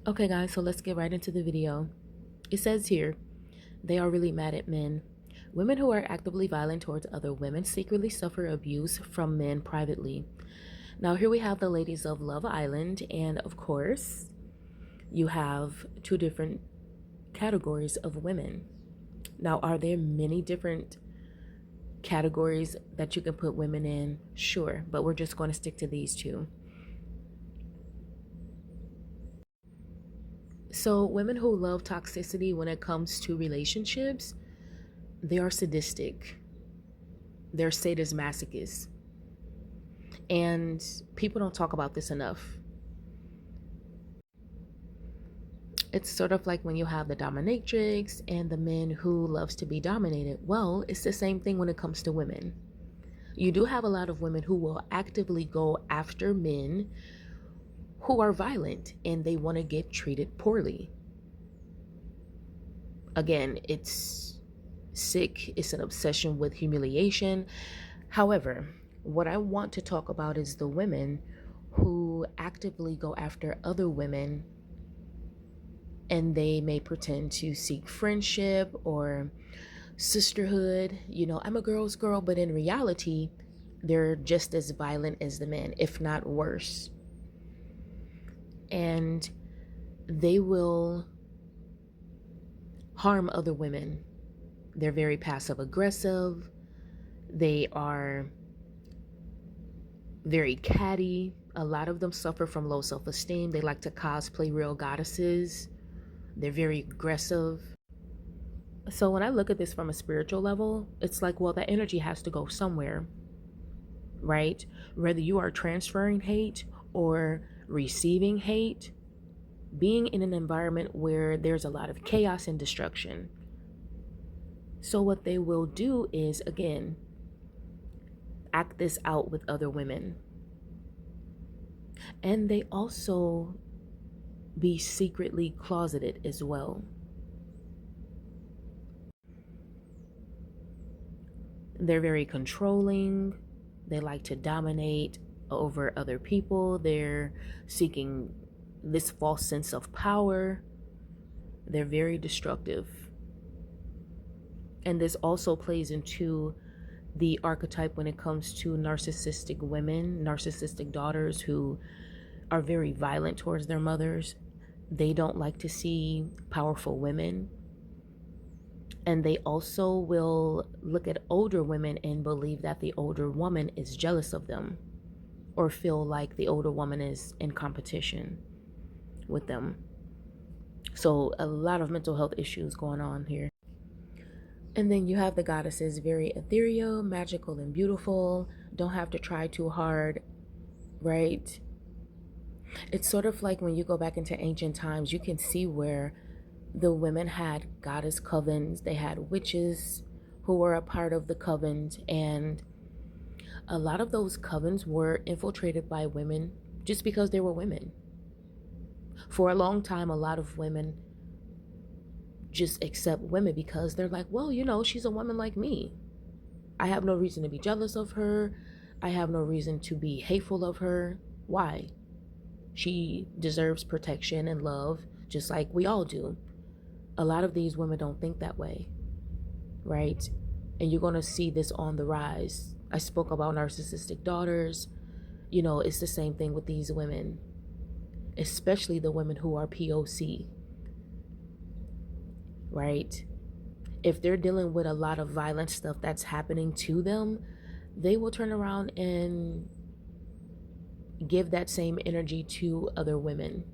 Okay, guys, so let's get right into the video. It says here, they are really mad at men. Women who are actively violent towards other women secretly suffer abuse from men privately. Now, here we have the ladies of Love Island, and of course, you have two different categories of women. Now, are there many different categories that you can put women in? Sure, but we're just going to stick to these two. So, women who love toxicity when it comes to relationships, they are sadistic. They're sadist masochists. And people don't talk about this enough. It's sort of like when you have the dominatrix and the men who loves to be dominated. Well, it's the same thing when it comes to women. You do have a lot of women who will actively go after men who are violent and they want to get treated poorly. Again, it's sick. It's an obsession with humiliation. However, what I want to talk about is the women who actively go after other women, and they may pretend to seek friendship or sisterhood. I'm a girl's girl, but in reality, they're just as violent as the men, if not worse. And they will harm other women. They're very passive aggressive. They are very catty. A lot of them suffer from low self-esteem. They like to cosplay real goddesses. They're very aggressive. So when I look at this from a spiritual level, it's like, well, that energy has to go somewhere, right? Whether you are transferring hate or receiving hate, being in an environment where there's a lot of chaos and destruction. So what they will do is, again, act this out with other women. And they also be secretly closeted as well. They're very controlling. They like to dominate over other people. They're seeking this false sense of power. They're very destructive. And this also plays into the archetype when it comes to narcissistic women, narcissistic daughters who are very violent towards their mothers. They don't like to see powerful women. And they also will look at older women and believe that the older woman is jealous of them, or feel like the older woman is in competition with them. So a lot of mental health issues going on here. And then you have the goddesses, very ethereal, magical, and beautiful. Don't have to try too hard, right? It's sort of like when you go back into ancient times, you can see where the women had goddess covens. They had witches who were a part of the covens, and a lot of those covens were infiltrated by women just because they were women. For a long time, a lot of women just accept women because they're like, well, she's a woman like me. I have no reason to be jealous of her. I have no reason to be hateful of her. Why? She deserves protection and love just like we all do. A lot of these women don't think that way, right? And you're going to see this on the rise. I spoke about narcissistic daughters. It's the same thing with these women, especially the women who are POC, right? If they're dealing with a lot of violent stuff that's happening to them, they will turn around and give that same energy to other women.